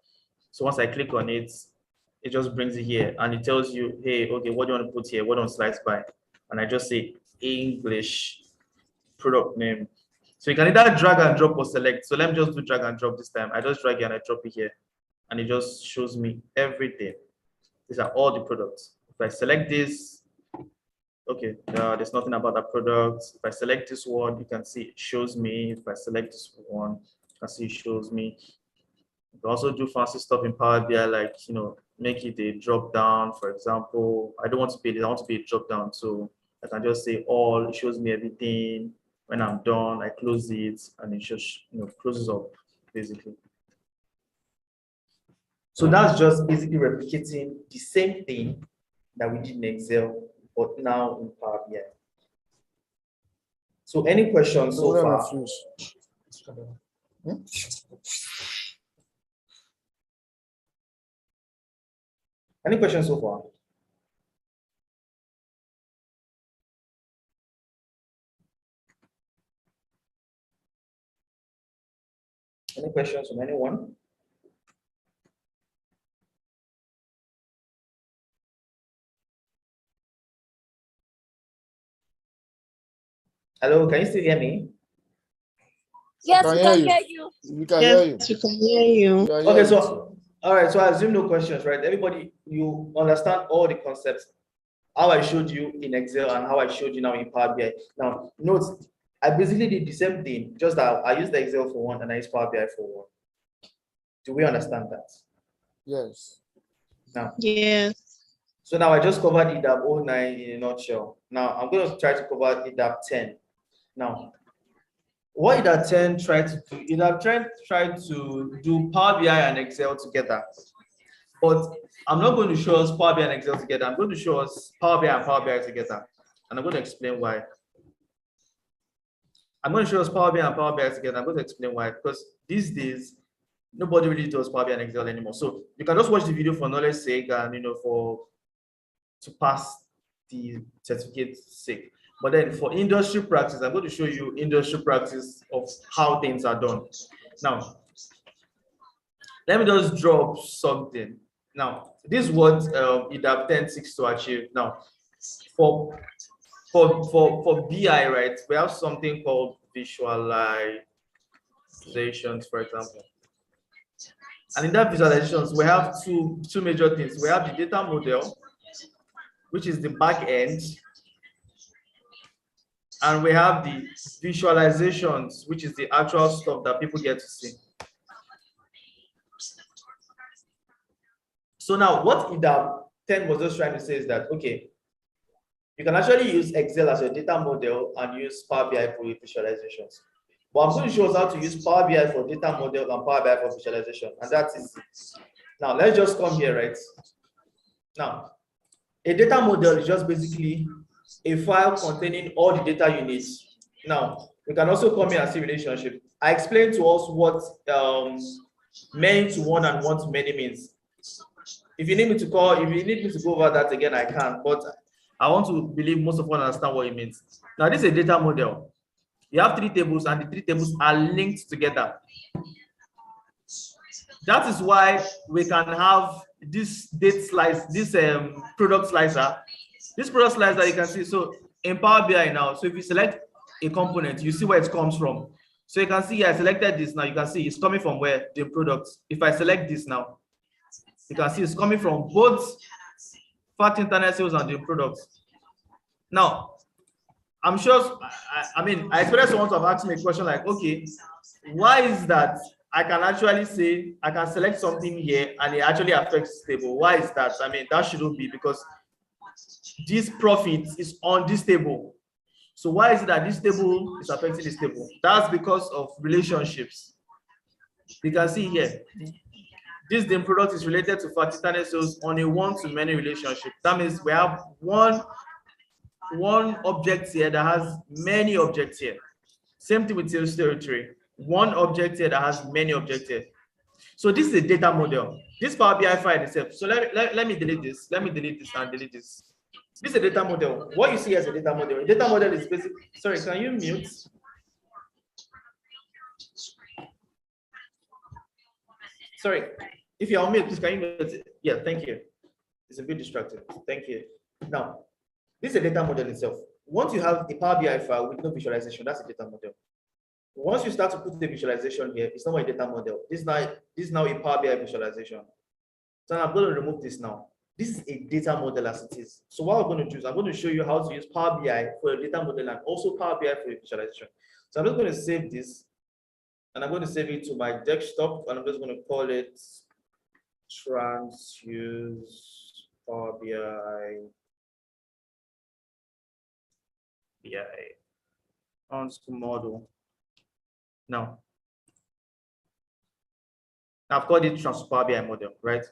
So once I click on it, it just brings it here and it tells you, hey, okay, what do you want to put here? What do you want to slice by? And I just say English product name. So you can either drag and drop or select. So let me just do drag and drop this time. I just drag it and I drop it here. And it just shows me everything. These are all the products. If I select this, okay, there's nothing about that product. If I select this one, you can see it shows me. If I select this one, you can see it shows me. You can also do fancy stuff in Power BI, like, make it a drop down, for example. I don't want to be it, I want to be a drop down. So I can just say all, it shows me everything. When I'm done, I close it and it just, closes up basically. So that's just basically replicating the same thing that we did in Excel, but now in Power BI. So any questions so far? Any questions so far? Any questions from anyone? Hello, can you still hear me? Yes, can we hear can you. hear you. We can hear you. Yes, we can hear you. We can Okay, hear you. so all right, so I assume no questions, right? Everybody, you understand all the concepts, how I showed you in Excel and how I showed you now in Power BI. Now, note, I basically did the same thing, just that I used the Excel for one and I used Power BI for one. Do we understand that? Yes. Now, Yes. so now I just covered EDAP 09 in a nutshell. Now I'm going to try to cover EDAP 10. Now, what EDAP 10 tried to do, EDAP 10 tried to do Power BI and Excel together. But I'm not going to show us Power BI and Excel together. I'm going to show us Power BI and Power BI together. And I'm going to explain why. I'm going to show us Power BI and Power BI together. I'm going to explain why. Because these days, nobody really does Power BI and Excel anymore. So you can just watch the video for knowledge sake and to pass the certificate sake. But then for industry practice, I'm going to show you industry practice of how things are done. Now, let me just drop something. Now, this is what EDAP 10 seeks to achieve. Now, for BI, right, we have something called visualizations, for example. And in that visualizations, we have two major things. We have the data model, which is the back end, and we have the visualizations, which is the actual stuff that people get to see. So now what EDAP 10 was just trying to say is that, okay, you can actually use Excel as your data model and use Power BI for your visualizations. But I'm going to show us how to use Power BI for data model and Power BI for visualization, and that's easy. Now let's just come here, right? Now, a data model is just basically a file containing all the data you need. Now, we can also come here and see relationship. I explained to us what many to one and one to many means. If you need me to go over that again, I can, but I want to believe most of you understand what it means. Now, this is a data model. You have 3 tables, and the 3 tables are linked together. That is why we can have this date slice, this product slicer. This product slicer you can see. So in Power BI now, so if you select a component, you see where it comes from. So you can see I selected this now. You can see it's coming from where the product. If I select this now, you can see it's coming from both fact internet sales and the products. Now, I'm sure, I expected someone to have asked me a question like, okay, why is that I can actually say, I can select something here and it actually affects this table? Why is that? I mean, that shouldn't be, because this profit is on this table. So why is it that this table is affecting this table? That's because of relationships. You can see here, this DIM product is related to fact internet sales on a one-to-many relationship. That means we have one object here that has many objects here. Same thing with sales territory. One object here that has many objects here. So this is a data model. This Power BI file itself. So let me delete this. Let me delete this and delete this. This is a data model. What you see as a data model. A data model is basically, sorry, can you mute? Sorry, if you're on mute, please can you mute it? Yeah, thank you. It's a bit distracting. Thank you. Now, this is a data model itself. Once you have a Power BI file with no visualization, that's a data model. Once you start to put the visualization here, it's not a data model. This is now a Power BI visualization. So I'm going to remove this now. This is a data model as it is. So what I'm going to do is I'm going to show you how to use Power BI for a data model and also Power BI for a visualization. So I'm just going to save this, and I'm going to save it to my desktop, and I'm just going to call it Transuse Power BI on model. Now, I've called it Transuse Power BI model, right?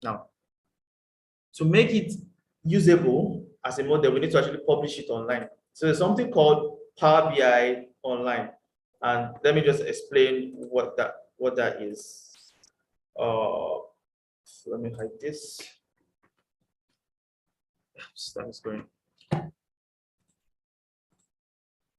Now, to make it usable as a model, we need to actually publish it online. So there's something called Power BI Online, and let me just explain what that is. Let me hide this. That is going.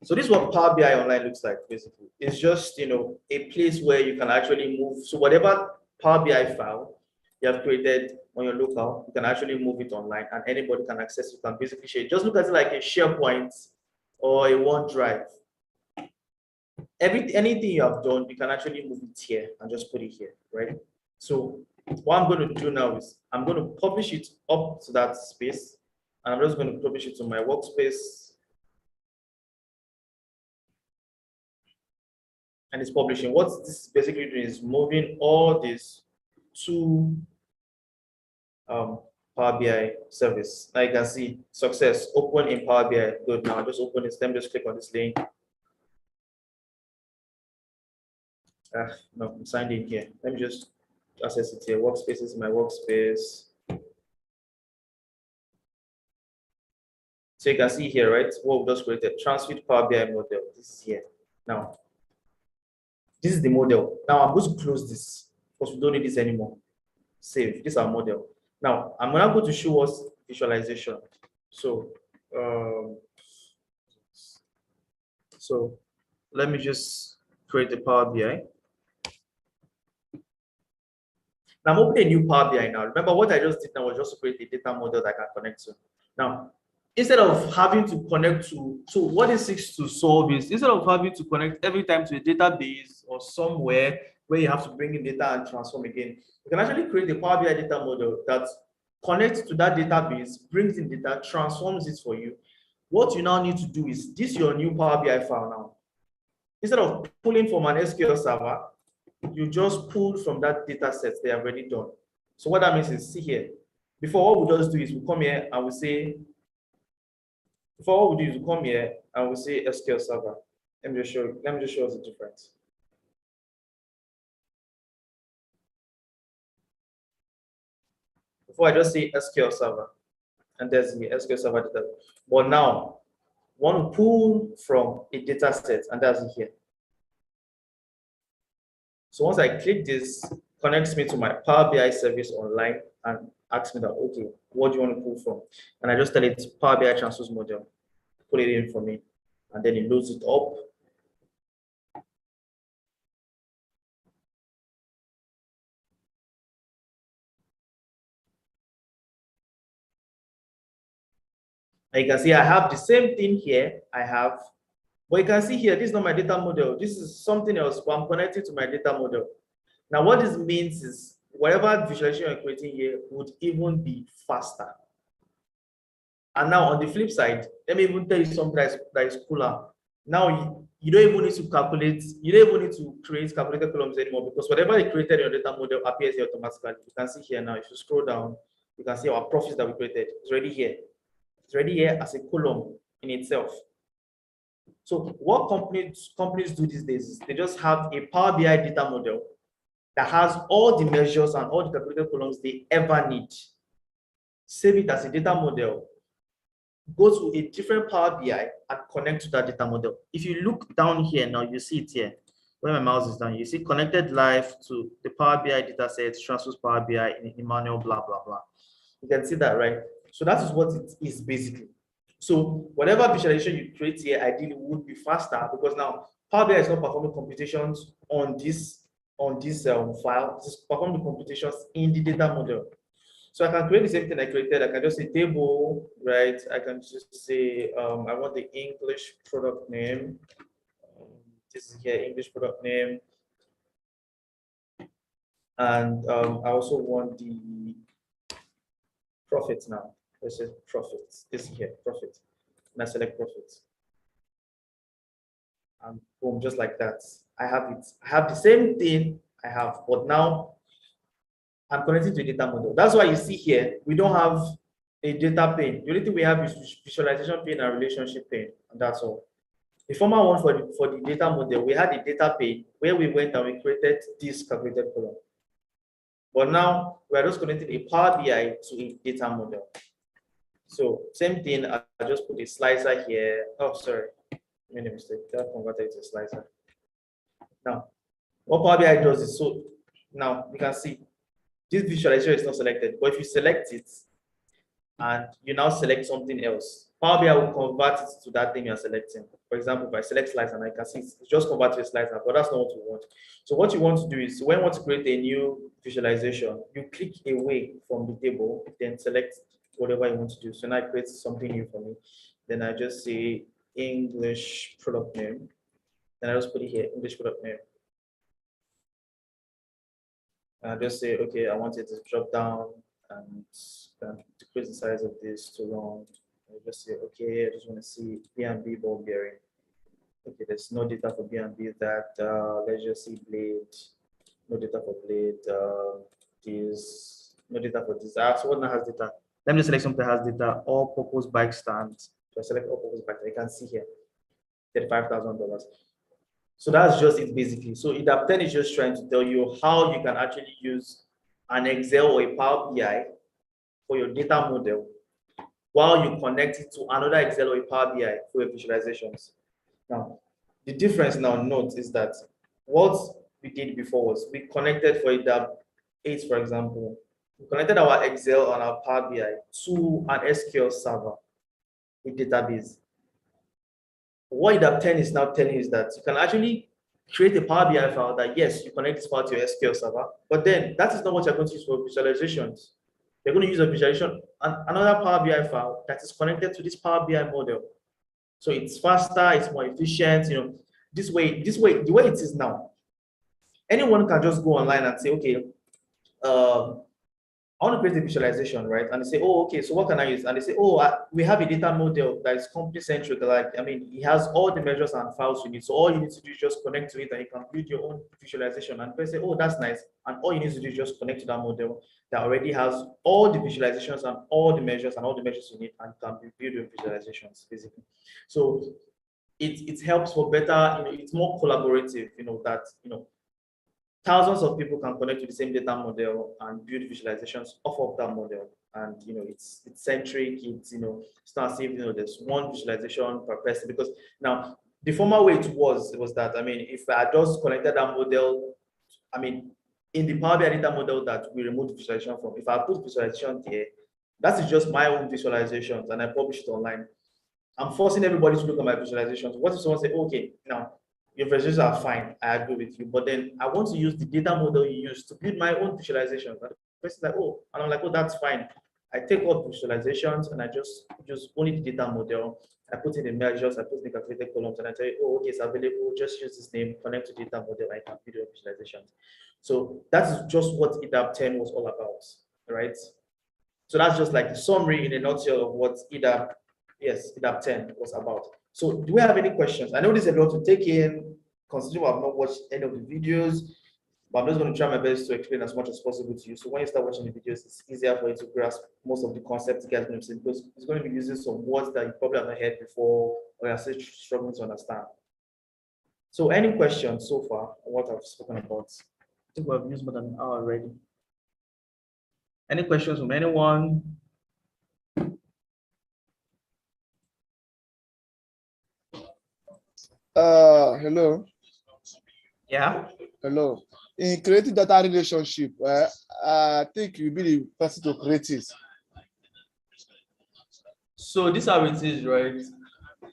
So this is what Power BI Online looks like. Basically, it's just a place where you can actually move. So whatever Power BI file you have created on your local, you can actually move it online, and anybody can access it. You can basically share it. Just look at it like a SharePoint or a OneDrive. anything you have done, you can actually move it here and just put it here, right? So what I'm going to do now is I'm going to publish it up to that space, and I'm just going to publish it to my workspace, and it's publishing. What this is basically doing is moving all this to Power BI service. Now you can see success, open in Power BI. Good. Now just open this. Let me just click on this link. No, I'm signed in here. Let me just access it here. Workspace is my workspace. So you can see here, right? What we just created, transferred Power BI model. This is here. Now, this is the model. Now I'm going to close this because we don't need this anymore. Save. This is our model. Now I'm now going to show us visualization. So, let me just create a Power BI. Now I'm opening a new Power BI now. Remember what I just did now was just to create a data model that I can connect to. Now, instead of having to connect to, so what it seeks to solve is instead of having to connect every time to a database or somewhere where you have to bring in data and transform again, you can actually create a Power BI data model that connects to that database, brings in data, transforms it for you. What you now need to do is this your new Power BI file now. Instead of pulling from an SQL server, you just pull from that data set they have already done. So what that means is, see here, before what we just do is we come here and we say, before what we do is we come here and we say SQL server. Let me just show us the difference. Before I just say SQL server, and there's the SQL server data. But now, want to pull from a data set, and that's here. So once I click this, connects me to my Power BI service online and asks me that, okay, what do you want to pull from? And I just tell it Power BI transfers model, put it in for me, and then it loads it up. And you can see I have the same thing here. But you can see here, this is not my data model. This is something else, but I'm connected to my data model. Now, what this means is whatever visualization you're creating here would even be faster. And now on the flip side, let me even tell you something that is cooler. Now you don't even need to calculate, you don't even need to create calculated columns anymore because whatever you created in your data model appears here automatically. You can see here now, if you scroll down, you can see our profits that we created. It's already here. It's already here as a column in itself. So what companies do these days is they just have a Power BI data model that has all the measures and all the calculated columns they ever need. Save it as a data model, go to a different Power BI and connect to that data model. If you look down here now, you see it here. Where my mouse is down, you see connected live to the Power BI data sets, transfers Power BI in Emmanuel, blah, blah, blah. You can see that, right? So that is what it is basically. So whatever visualization you create here ideally would be faster because now Power BI is not performing computations on this file. It's performing computations in the data model. So I can create the same thing I created. I can just say table, right? I can just say I want the English product name. This is here English product name, and I also want the profits now. Let's say profits. This here profit. And I select profits. And boom, just like that. I have it. I have the same thing I have, but now I'm connected to a data model. That's why you see here, we don't have a data pane. The only thing we have is visualization pane and relationship pane, and that's all. The former one for the data model, we had a data pane where we went and we created this calculated column. But now we are just connecting a Power BI to a data model. So same thing, I just put a slicer here. Oh, sorry, I made a mistake. That converted to a slicer. Now, what Power BI does is, so now you can see this visualization is not selected, but if you select it and you now select something else, Power BI will convert it to that thing you're selecting. For example, if I select slicer, and I can see it's just convert to a slicer, but that's not what we want. So what you want to do is when you want to create a new visualization, you click away from the table, then select whatever you want to do. So now I create something new for me. Then I just say English product name. Then I just put it here, English product name. And I just say, okay, I want it to drop down and decrease the size of this to long. I just say, okay, I just want to see B&B ball bearing. Okay, there's no data for B&B that, let's just see blade, no data for blade, this, no data for this. So what now has data? Let me select something that has data, all purpose bike stands. So I select all purpose bike, you can see here, $35,000. So that's just it basically. So IDAP 10 is just trying to tell you how you can actually use an Excel or a Power BI for your data model while you connect it to another Excel or a Power BI for your visualizations. Now, the difference now, note, is that what we did before was we connected for IDAP 8, for example, we connected our Excel and our Power BI to an SQL server, a database. What IDAP 10 is now telling you is that you can actually create a Power BI file that, yes, you connect this file to your SQL server, but then that is not what you're going to use for visualizations. You're going to use a visualization, another Power BI file that is connected to this Power BI model. So it's faster, it's more efficient, you know, this way, the way it is now, anyone can just go online and say, okay, I want to create a visualization, right? And they say, oh, okay, so what can I use? And they say, oh, we have a data model that is company-centric. Like, I mean, it has all the measures and files you need. So all you need to do is just connect to it and you can build your own visualization. And people say, oh, that's nice. And all you need to do is just connect to that model that already has all the visualizations and all the measures you need, and can build your visualizations, basically. So it helps for better, you know, it's more collaborative, you know, that, you know, thousands of people can connect to the same data model and build visualizations off of that model. And you know, it's centric, it's, you know, it's not as if, you know, there's one visualization per person, because now the former way it was that, I mean, if I just connected that model, I mean, in the Power BI data model that we removed visualization from, if I put visualization there, that is just my own visualizations and I publish it online. I'm forcing everybody to look at my visualizations. What if someone say, okay, now your visualizations are fine, I agree with you, but then I want to use the data model you use to build my own visualizations. And the person's like, oh, and I'm like, oh, that's fine. I take all visualizations and I just use only the data model. I put in the measures, I put in the calculated columns, and I tell you, oh, okay, it's available. Just use this name, connect to data model, I can build your visualizations. So that's just what IDAP 10 was all about, right? So that's just like the summary in a nutshell of what IDAP 10 was about. So do we have any questions? I know this is a lot to take in, considering I've not watched any of the videos, but I'm just going to try my best to explain as much as possible to you. So when you start watching the videos, it's easier for you to grasp most of the concepts you guys are going to see, because it's going to be using some words that you probably haven't heard before or you're still struggling to understand. So any questions so far on what I've spoken about? I think we've used more than an hour already. Any questions from anyone? Hello. Yeah. Hello. In creating data relationship, I think you'll be the person to create it. So this is how it is, right?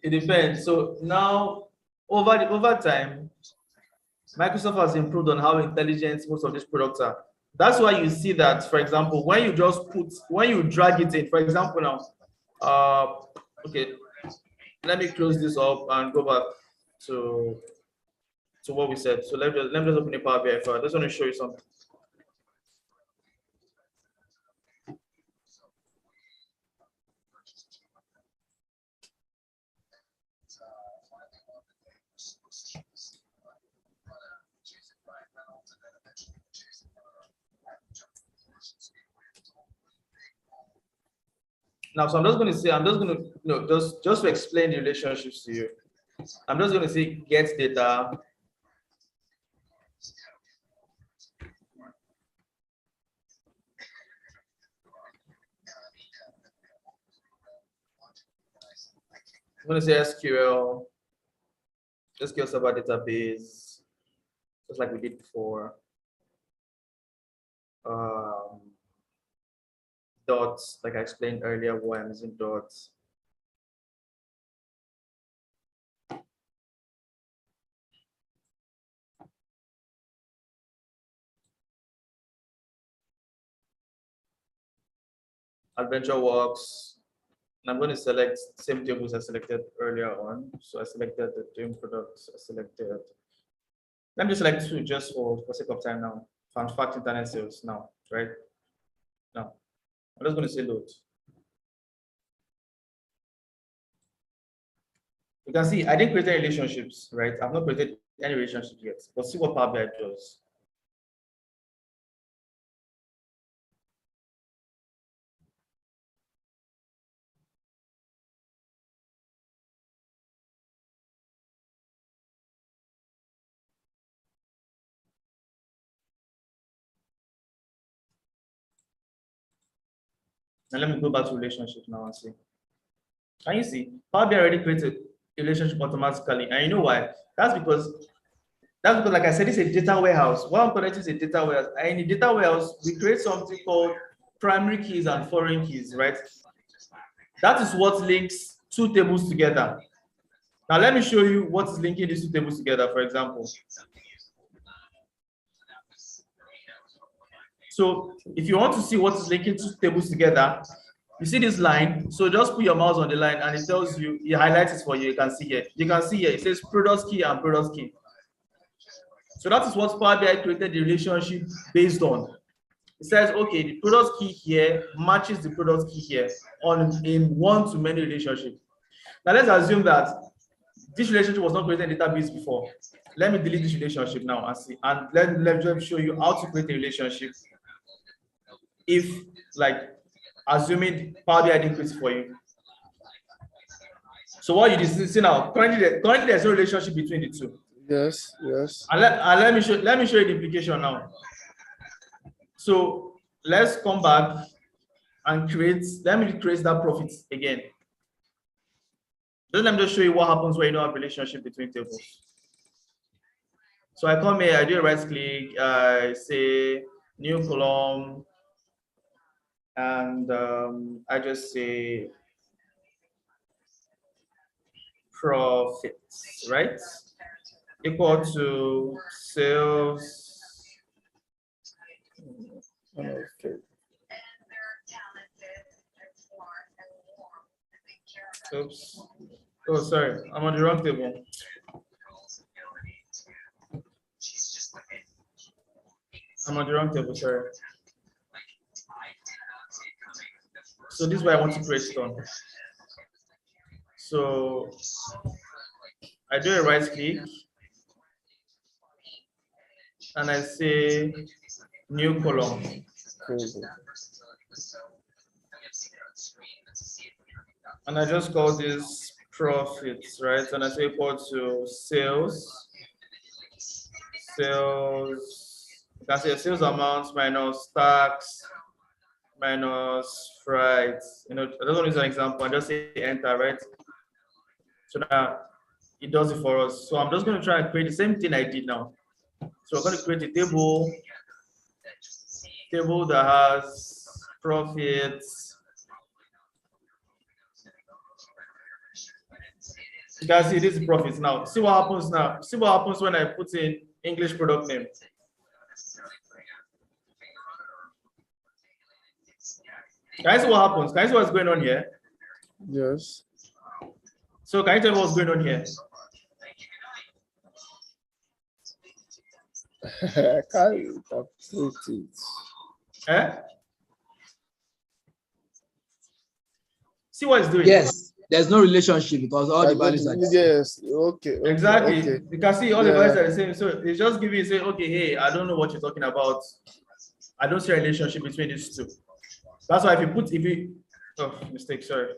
It depends. So now, over time, Microsoft has improved on how intelligent most of these products are. That's why you see that, for example, when you drag it in, for example, now, okay, let me close this up and go back to what we said. So let me just open a Power BI file. I just want to show you something. Now, so I'm just going to say, just to explain the relationships to you. I'm just going to say get data. I'm going to say SQL server database, just like we did before. Dots, like I explained earlier, why I'm using dots. AdventureWorks, I'm going to select same tables I selected earlier on. So I selected the dream products. I selected. Let me just select two just for sake of time now. Found fact internet sales now, right? Now, I'm just going to say load. You can see I didn't create any relationships, right? I've not created any relationship yet. But see what Power BI does. Now let me go back to relationship now and see. Can you see? Power BI already created a relationship automatically. And you know why? That's because, like I said, it's a data warehouse. What I'm connecting is a data warehouse. And in the data warehouse, we create something called primary keys and foreign keys, right? That is what links two tables together. Now let me show you what is linking these two tables together, for example. So if you want to see what is linking two tables together, you see this line. So just put your mouse on the line and it tells you, it highlights it for you. You can see here. You can see here, it says product key and product key. So that is what Power BI created the relationship based on. It says, okay, the product key here matches the product key here in one-to-many relationship. Now let's assume that this relationship was not created in the database before. Let me delete this relationship now and see. And let me just show you how to create a relationship. If, like, assuming Power BI didn't create it for you. So what you see now, currently there's no relationship between the two. Yes, yes. And let me show you the implication now. So let's come back and let me create that profit again. Then let me just show you what happens when you don't have relationship between tables. So I come here, I do a right click, I say new column, and I just say profits, right? Equal to sales. Okay. Oops. Oh, sorry, I'm on the wrong table. I'm on the wrong table, sorry. So this is where I want to create stone. So I do a right click and I say new column. And I just call this profits, right? And I say equal to sales. You can say sales amount minus tax minus freight. I don't want to use an example. I just say enter, right? So now it does it for us. So I'm just going to try and create the same thing I did now. So we're going to create a table that has profits. You can see this is profits now. See what happens now. See what happens when I put in English product name. Can you see what happens? Can you see what's going on here? Yes. So can you tell me what's going on here? I can't interpret it. Eh? See what it's doing? Yes, there's no relationship because all the values are the same. Yes, okay. Exactly. Okay. You can see all the values are the same. So it's just giving you say, okay, hey, I don't know what you're talking about. I don't see a relationship between these two. That's why mistake, sorry.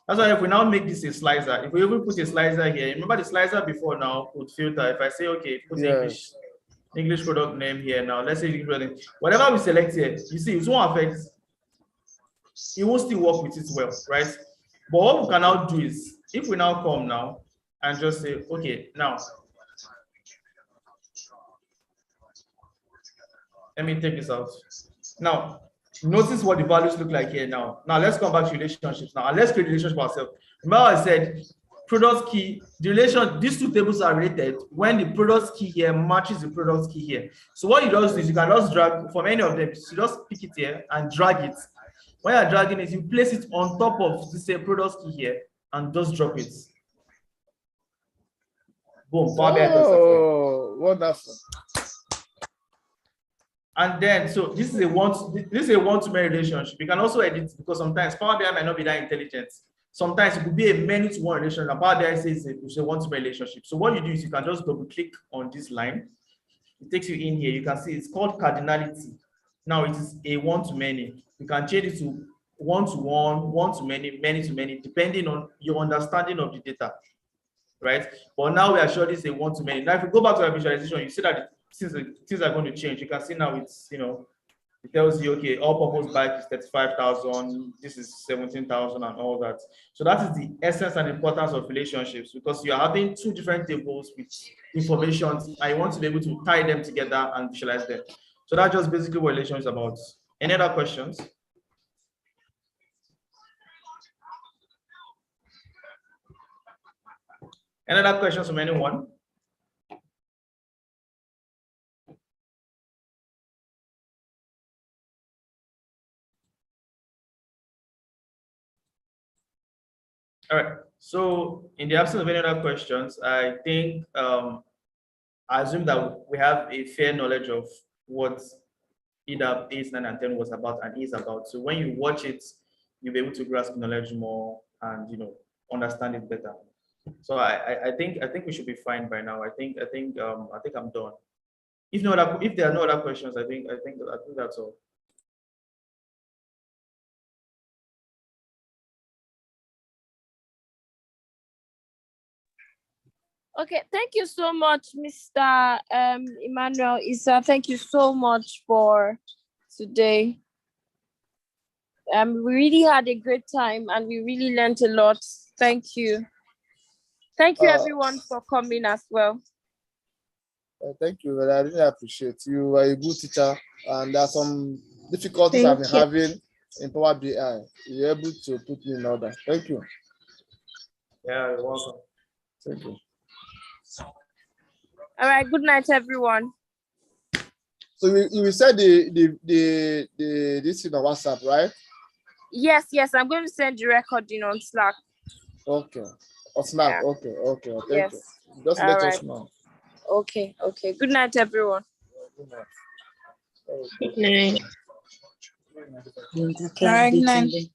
That's why if we now make this a slicer, if we even put a slicer here, remember the slicer before now would filter. If I say, okay, put English product name here now, let's say whatever we select here, you see, it won't affect, it will still work with it well, right? But what we can now do is, if we now come now and just say, okay, now, let me take this out. Now, notice what the values look like here now. Now, let's come back to relationships now, and let's create a relationship ourselves. Remember I said, product key, these two tables are related when the product key here matches the product key here. So what you just do is you can just drag from any of them, so just pick it here and drag it. When you're dragging it, you place it on top of this product key here and just drop it. Boom. Oh, wonderful. And then, so this is a one-to-many relationship. You can also edit because sometimes Power BI might not be that intelligent. Sometimes it could be a many-to-one relationship. And Power BI says it's a one-to-many relationship. So what you do is you can just double-click on this line. It takes you in here. You can see it's called cardinality. Now it is a one-to-many. You can change it to one-to-one, one-to-many, many-to-many, depending on your understanding of the data, right? But now we are sure this is a one-to-many. Now, if you go back to our visualization, you see that things are going to change. You can see now it's, it tells you, okay, all-purpose bike is 35,000, this is 17,000 and all that. So that is the essence and importance of relationships, because you are having two different tables with information and you want to be able to tie them together and visualize them. So that's just basically what relation is about. Any other questions? Any other questions from anyone? All right. So in the absence of any other questions, I think I assume that we have a fair knowledge of what either 8, 9, and 10 was about and is about. So when you watch it, you'll be able to grasp knowledge more and understand it better. So I think we should be fine by now. I think I'm done. If there are no other questions, I think that's all. Okay, thank you so much, Mr. Emmanuel Issa. Thank you so much for today. We really had a great time and we really learned a lot. Thank you. Thank you everyone for coming as well. Thank you, I really appreciate you. You are a good teacher, and there are some difficulties I've been having in Power BI. You're able to put me in order. Thank you. Yeah, you're welcome. Thank you. All right, good night, everyone. So you said this in on WhatsApp, right? Yes, I'm going to send the recording on Slack. Okay. On Slack. Yeah. Okay. Thank Yes. you. Just let us know. Okay. Good night, everyone. Good night. Good night. All right, good night.